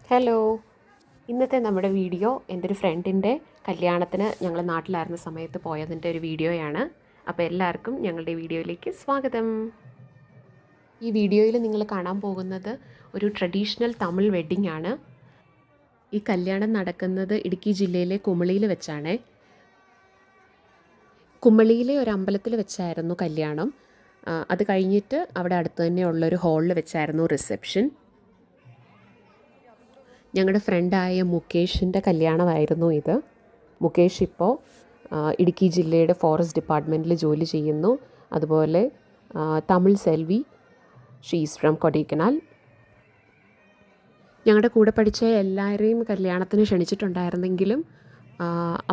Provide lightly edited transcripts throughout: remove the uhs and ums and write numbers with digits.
Hello. ഇന്നത്തെ നമ്മുടെ video എൻ്റെ ഒരു ഫ്രണ്ടിൻ്റെ കല്യാണത്തിന് ഞങ്ങൾ നാട്ടിലായിരുന്ന സമയത്ത് പോയതിൻ്റെ ഒരു വീഡിയോയാണ്. അപ്പോൾ എല്ലാവർക്കും ഞങ്ങളുടെ വീഡിയോയിലേക്ക് സ്വാഗതം. ഈ വീഡിയോയിൽ നിങ്ങൾ കാണാൻ പോകുന്നത് ഒരു ട്രഡീഷണൽ തമിഴ് വെഡ്ഡിംഗ് ആണ്. ഈ കല്യാണം നടക്കുന്നത് ഇടുക്കി ജില്ലയിലെ കുമളിയിൽ വെച്ചാണ്. കുമളിയിലെ ഒരു അമ്പലത്തിൽ വെച്ചായിരുന്നു കല്യാണം. അത് കഴിഞ്ഞിട്ട് അവിടെ അടുത്ത് തന്നെയുള്ളൊരു ഹാളിൽ വെച്ചായിരുന്നു റിസപ്ഷൻ. ഞങ്ങളുടെ ഫ്രണ്ടായ മുകേഷിൻ്റെ കല്യാണമായിരുന്നു ഇത്. മുകേഷ് ഇപ്പോൾ ഇടുക്കി ജില്ലയുടെ ഫോറസ്റ്റ് ഡിപ്പാർട്ട്മെൻറ്റിൽ ജോലി ചെയ്യുന്നു. അതുപോലെ തമിഴ് സെൽവി, ഷീസ് ഫ്രം കൊടൈക്കനാൽ. ഞങ്ങളുടെ കൂടെ പഠിച്ച എല്ലാവരെയും കല്യാണത്തിന് ക്ഷണിച്ചിട്ടുണ്ടായിരുന്നെങ്കിലും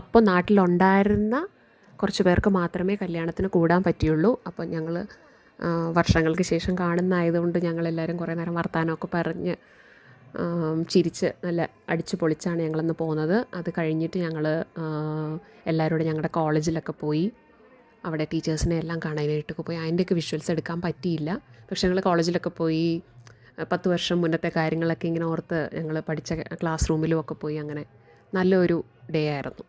അപ്പോൾ നാട്ടിലുണ്ടായിരുന്ന കുറച്ച് പേർക്ക് മാത്രമേ കല്യാണത്തിന് കൂടാൻ പറ്റിയുള്ളൂ. അപ്പോൾ ഞങ്ങൾ വർഷങ്ങൾക്ക് ശേഷം കാണുന്നതായതുകൊണ്ട് ഞങ്ങളെല്ലാവരും കുറേ നേരം വർത്തമാനമൊക്കെ പറഞ്ഞ് ചിരിച്ച് നല്ല അടിച്ചു പൊളിച്ചാണ് ഞങ്ങളന്ന് പോകുന്നത്. അത് കഴിഞ്ഞിട്ട് ഞങ്ങൾ എല്ലാവരോടും ഞങ്ങളുടെ കോളേജിലൊക്കെ പോയി അവിടെ ടീച്ചേഴ്സിനെ എല്ലാം കാണാനായിട്ടൊക്കെ പോയി. അതിൻ്റെയൊക്കെ വിഷ്വൽസ് എടുക്കാൻ പറ്റിയില്ല. പക്ഷേ ഞങ്ങൾ കോളേജിലൊക്കെ പോയി 10 വർഷം മുന്നത്തെ കാര്യങ്ങളൊക്കെ ഇങ്ങനെ ഓർത്ത് ഞങ്ങൾ പഠിച്ച ക്ലാസ് റൂമിലും ഒക്കെ പോയി. അങ്ങനെ നല്ലൊരു ഡേ ആയിരുന്നു.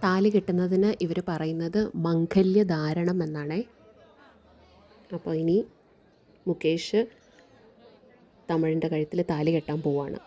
താലി കെട്ടുന്നതിന് ഇവർ പറയുന്നത് മംഗല്യധാരണം എന്നാണ്. അപ്പോൾ ഇനി മുകേഷ് തമിഴിൻ്റെ കഴുത്തിൽ താലി കെട്ടാൻ പോവാണ്.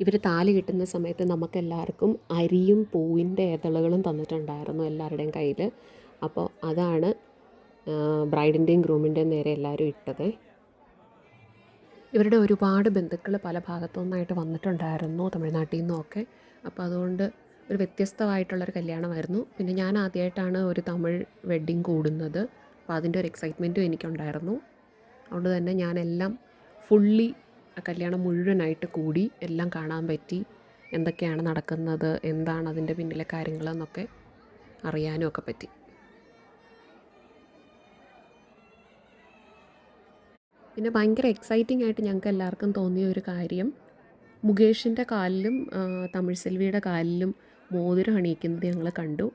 ഇവർ താലി കിട്ടുന്ന സമയത്ത് നമുക്കെല്ലാവർക്കും അരിയും പൂവിൻ്റെ ഇതളുകളും തന്നിട്ടുണ്ടായിരുന്നു എല്ലാവരുടെയും കയ്യിൽ. അപ്പോൾ അതാണ് ബ്രൈഡിൻ്റെയും ഗ്രൂമിൻ്റെയും നേരെ എല്ലാവരും ഇട്ടത്. ഇവരുടെ ഒരുപാട് ബന്ധുക്കൾ പല ഭാഗത്തുനിന്നായിട്ട് വന്നിട്ടുണ്ടായിരുന്നു, തമിഴ്നാട്ടിൽ നിന്നൊക്കെ. അപ്പോൾ അതുകൊണ്ട് ഒരു വ്യത്യസ്തമായിട്ടുള്ളൊരു കല്യാണമായിരുന്നു. പിന്നെ ഞാൻ ആദ്യമായിട്ടാണ് ഒരു തമിഴ് വെഡ്ഡിങ് കൂടുന്നത്. അപ്പോൾ അതിൻ്റെ ഒരു എക്സൈറ്റ്മെൻറ്റും എനിക്കുണ്ടായിരുന്നു. അതുകൊണ്ട് തന്നെ ഞാനെല്ലാം ഫുള്ളി കല്യാണം മുഴുവനായിട്ട് കൂടി എല്ലാം കാണാൻ പറ്റി. എന്തൊക്കെയാണ് നടക്കുന്നത്, എന്താണ് അതിൻ്റെ പിന്നിലെ കാര്യങ്ങളെന്നൊക്കെ അറിയാനും ഒക്കെ പറ്റി. പിന്നെ ഭയങ്കര എക്സൈറ്റിംഗ് ആയിട്ട് ഞങ്ങൾക്ക് എല്ലാവർക്കും തോന്നിയ ഒരു കാര്യം, മുകേഷിൻ്റെ കാലിലും തമിഴ് സെൽവിയുടെ കാലിലും മോതിരം അണിയിക്കുന്നത് ഞങ്ങൾ കണ്ടു.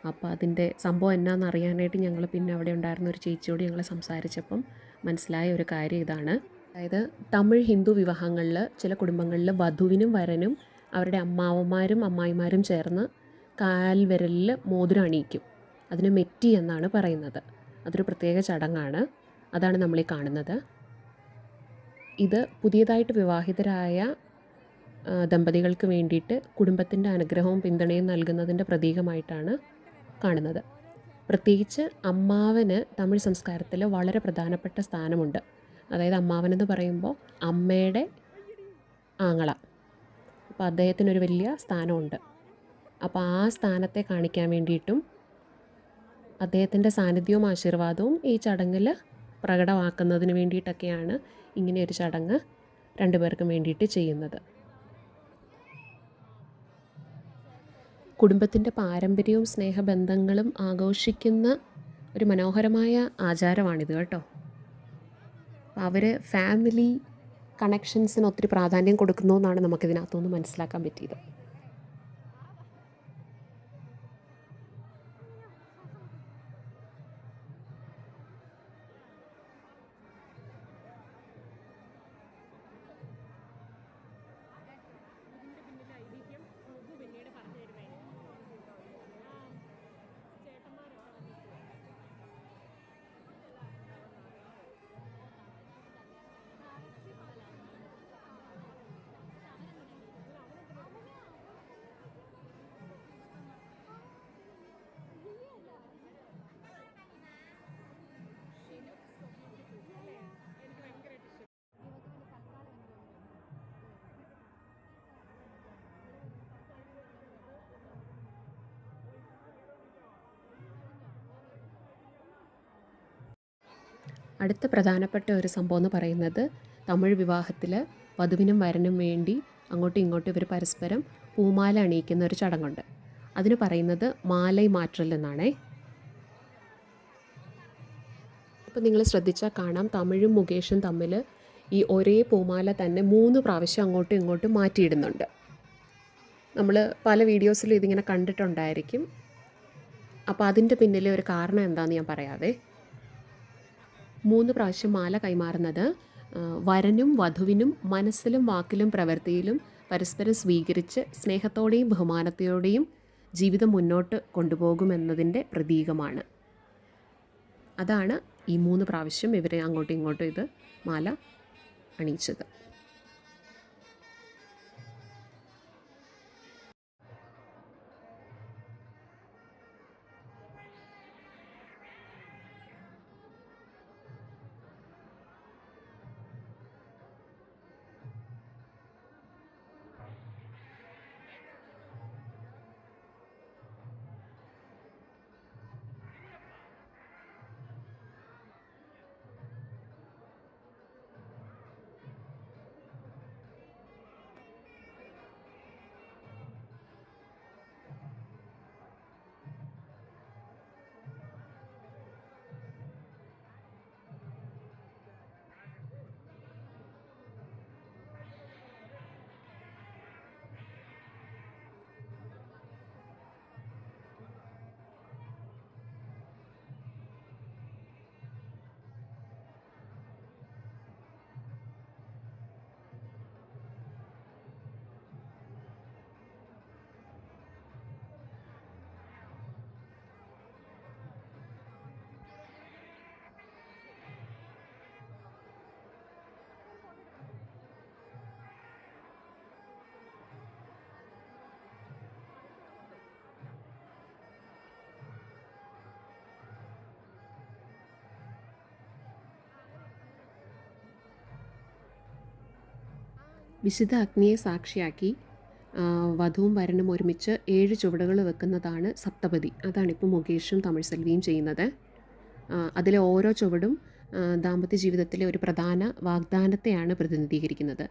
അപ്പോൾ അതിൻ്റെ സംഭവം എന്നാന്ന് അറിയാനായിട്ട് ഞങ്ങൾ പിന്നെ അവിടെ ഉണ്ടായിരുന്ന ഒരു ചേച്ചിയോട് ഞങ്ങൾ സംസാരിച്ചപ്പം മനസ്സിലായ ഒരു കാര്യം ഇതാണ്. അതായത് തമിഴ് ഹിന്ദു വിവാഹങ്ങളിൽ ചില കുടുംബങ്ങളിൽ വധുവിനും വരനും അവരുടെ അമ്മാവന്മാരും അമ്മായിമാരും ചേർന്ന് കാൽവിരലിൽ മോതിരം അണിയിക്കും. അതിന് മെറ്റി എന്നാണ് പറയുന്നത്. അതൊരു പ്രത്യേക ചടങ്ങാണ്. അതാണ് നമ്മളീ കാണുന്നത്. ഇത് പുതിയതായിട്ട് വിവാഹിതരായ ദമ്പതികൾക്ക് വേണ്ടിയിട്ട് കുടുംബത്തിൻ്റെ അനുഗ്രഹവും പിന്തുണയും നൽകുന്നതിൻ്റെ പ്രതീകമായിട്ടാണ് കാണുന്നത്. പ്രത്യേകിച്ച് അമ്മാവന് തമിഴ് സംസ്കാരത്തിൽ വളരെ പ്രധാനപ്പെട്ട സ്ഥാനമുണ്ട്. അതായത് അമ്മാവനെന്ന് പറയുമ്പോൾ അമ്മയുടെ ആങ്ങള. അപ്പോൾ അദ്ദേഹത്തിനൊരു വലിയ സ്ഥാനമുണ്ട്. അപ്പോൾ ആ സ്ഥാനത്തെ കാണിക്കാൻ വേണ്ടിയിട്ടും അദ്ദേഹത്തിൻ്റെ സാന്നിധ്യവും ആശീർവാദവും ഈ ചടങ്ങിൽ പ്രകടമാക്കുന്നതിന് വേണ്ടിയിട്ടൊക്കെയാണ് ഇങ്ങനെയൊരു ചടങ്ങ് രണ്ടുപേർക്കും വേണ്ടിയിട്ട് ചെയ്യുന്നത്. കുടുംബത്തിൻ്റെ പാരമ്പര്യവും സ്നേഹബന്ധങ്ങളും ആഘോഷിക്കുന്ന ഒരു മനോഹരമായ ആചാരമാണിത് കേട്ടോ. അവർ ഫാമിലി കണക്ഷൻസിന് ഒത്തിരി പ്രാധാന്യം കൊടുക്കുന്നു എന്നാണ് നമുക്കിതിനകത്തുനിന്ന് മനസ്സിലാക്കാൻ പറ്റിയത്. അടുത്ത പ്രധാനപ്പെട്ട ഒരു സംഭവം എന്ന് പറയുന്നത് തമിഴ് വിവാഹത്തിൽ വധുവിനും വരനും വേണ്ടി അങ്ങോട്ടും ഇങ്ങോട്ടും ഇവർ പരസ്പരം പൂമാല അണിയിക്കുന്ന ഒരു ചടങ്ങുണ്ട്. അതിന് പറയുന്നത് മാലൈ മാറ്റൽ എന്നാണേ. ഇപ്പോൾ നിങ്ങൾ ശ്രദ്ധിച്ചാൽ കാണാം, തമിഴും മുകേഷും തമ്മിൽ ഈ ഒരേ പൂമാല തന്നെ 3 പ്രാവശ്യം അങ്ങോട്ടും ഇങ്ങോട്ടും മാറ്റിയിടുന്നുണ്ട്. നമ്മൾ പല വീഡിയോസിലും ഇതിങ്ങനെ കണ്ടിട്ടുണ്ടായിരിക്കും. അപ്പോൾ അതിൻ്റെ പിന്നിലെ ഒരു കാരണം എന്താണെന്ന് ഞാൻ പറയാവേ. 3 പ്രാവശ്യം മാല കൈമാറുന്നത് വരനും വധുവിനും മനസ്സിലും വാക്കിലും പ്രവൃത്തിയിലും പരസ്പരം സ്വീകരിച്ച് സ്നേഹത്തോടെയും ബഹുമാനത്തോടെയും ജീവിതം മുന്നോട്ട് കൊണ്ടുപോകുമെന്നതിൻ്റെ പ്രതീകമാണ്. അതാണ് ഈ 3 പ്രാവശ്യം ഇവർ അങ്ങോട്ടും ഇങ്ങോട്ടും ഇത് മാല അണിയിച്ചത്. വിശുദ്ധ അഗ്നിയെ സാക്ഷിയാക്കി വധുവും വരനും ഒരുമിച്ച് 7 ചുവടുകൾ വെക്കുന്നതാണ് സപ്തപതി. അതാണിപ്പോൾ മുകേഷും തമിഴ് സെൽവിയും ചെയ്യുന്നത്. അതിലെ ഓരോ ചുവടും ദാമ്പത്യ ജീവിതത്തിലെ ഒരു പ്രധാന വാഗ്ദാനത്തെയാണ് പ്രതിനിധീകരിക്കുന്നത്.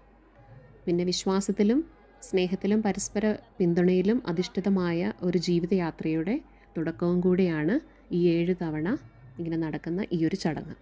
പിന്നെ വിശ്വാസത്തിലും സ്നേഹത്തിലും പരസ്പര പിന്തുണയിലും അധിഷ്ഠിതമായ ഒരു ജീവിതയാത്രയുടെ തുടക്കവും കൂടിയാണ് ഈ 7 തവണ ഇങ്ങനെ നടക്കുന്ന ഈ ഒരു ചടങ്ങ്.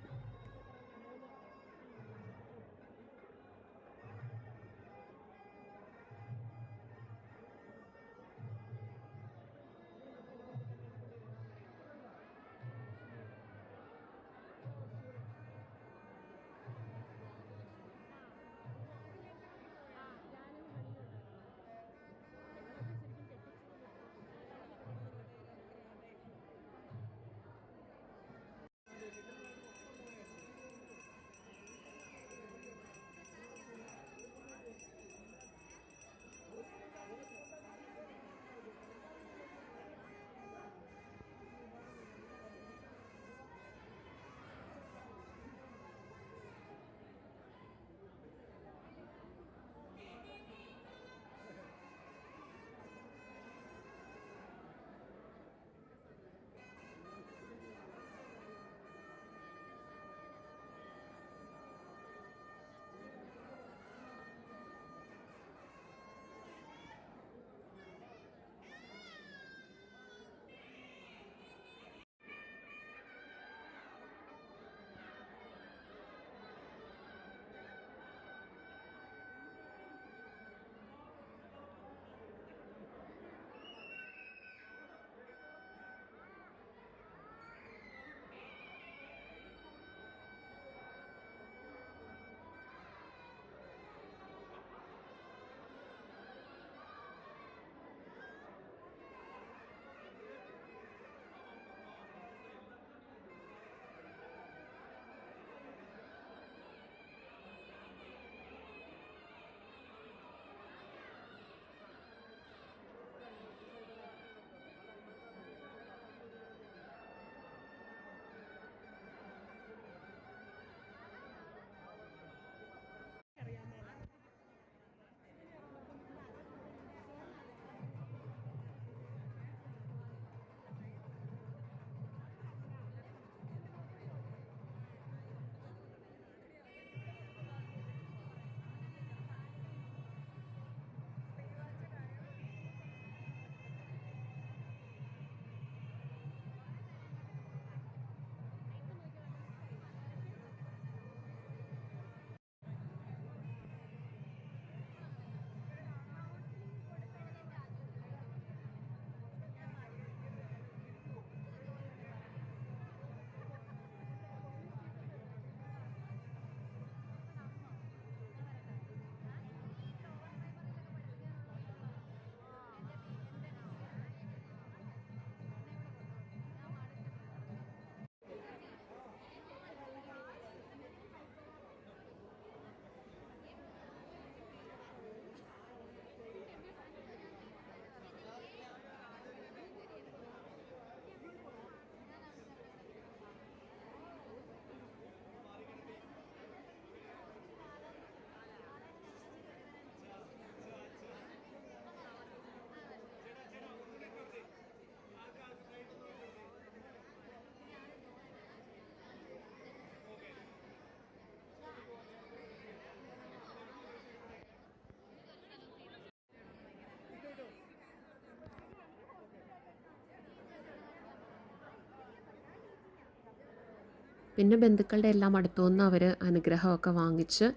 പിന്നെ ബന്ധുക്കളുടെ എല്ലാം അടുത്തുനിന്ന് അവർ അനുഗ്രഹമൊക്കെ വാങ്ങിച്ച്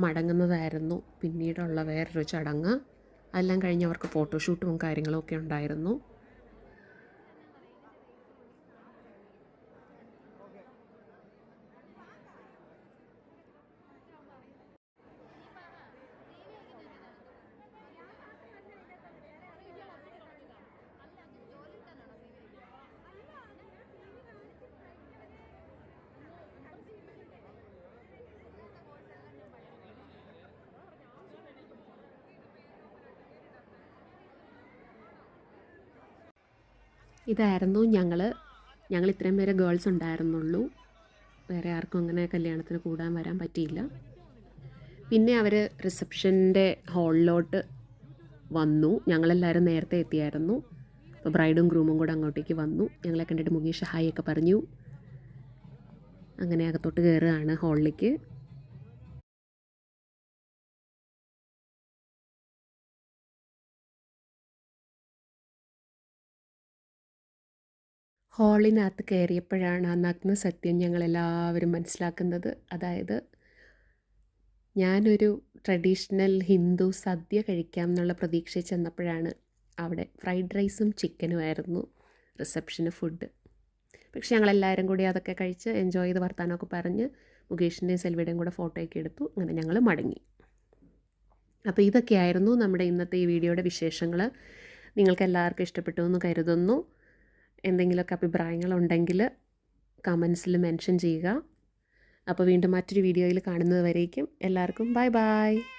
മടങ്ങുന്നതായിരുന്നു പിന്നീടുള്ള വേറൊരു ചടങ്ങ്. അതെല്ലാം കഴിഞ്ഞ് അവർക്ക് ഫോട്ടോഷൂട്ടും കാര്യങ്ങളും ഒക്കെ ഉണ്ടായിരുന്നു. ഇതായിരുന്നു ഞങ്ങൾ ഇത്രയും പേര് ഗേൾസ് ഉണ്ടായിരുന്നുള്ളൂ. വേറെ ആർക്കും അങ്ങനെ കല്യാണത്തിന് കൂടാൻ വരാൻ പറ്റിയില്ല. പിന്നെ അവർ റിസപ്ഷൻ്റെ ഹാളിലോട്ട് വന്നു. ഞങ്ങളെല്ലാവരും നേരത്തെ എത്തിയായിരുന്നു. അപ്പോൾ ബ്രൈഡും ഗ്രൂമും കൂടെ അങ്ങോട്ടേക്ക് വന്നു. ഞങ്ങളെ കണ്ടിട്ട് മുകേഷ് ഹായ് ഒക്കെ പറഞ്ഞു. അങ്ങനെ അകത്തോട്ട് കയറുകയാണ് ഹാളിലേക്ക്. ഹാളിനകത്ത് കയറിയപ്പോഴാണ് ആ നഗ്ന സത്യം ഞങ്ങളെല്ലാവരും മനസ്സിലാക്കുന്നത്. അതായത് ഞാനൊരു ട്രഡീഷണൽ ഹിന്ദു സദ്യ കഴിക്കാം എന്നുള്ള പ്രതീക്ഷയിൽ ചെന്നപ്പോഴാണ് അവിടെ ഫ്രൈഡ് റൈസും ചിക്കനുമായിരുന്നു റിസപ്ഷന് ഫുഡ്. പക്ഷെ ഞങ്ങളെല്ലാവരും കൂടി അതൊക്കെ കഴിച്ച് എൻജോയ് ചെയ്ത് വർത്താനമൊക്കെ പറഞ്ഞ് മുകേഷിൻ്റെയും സെൽവിയുടെയും കൂടെ ഫോട്ടോയൊക്കെ എടുത്തു. അങ്ങനെ ഞങ്ങൾ മടങ്ങി. അപ്പോൾ ഇതൊക്കെയായിരുന്നു നമ്മുടെ ഇന്നത്തെ ഈ വീഡിയോയുടെ വിശേഷങ്ങൾ. നിങ്ങൾക്ക് എല്ലാവർക്കും ഇഷ്ടപ്പെട്ടു എന്ന് കരുതുന്നു. എന്തെങ്കിലുമൊക്കെ അഭിപ്രായങ്ങളുണ്ടെങ്കിൽ കമൻസിൽ മെൻഷൻ ചെയ്യുക. അപ്പോൾ വീണ്ടും മറ്റൊരു വീഡിയോയിൽ കാണുന്നത് വരേക്കും എല്ലാവർക്കും ബൈ ബൈ.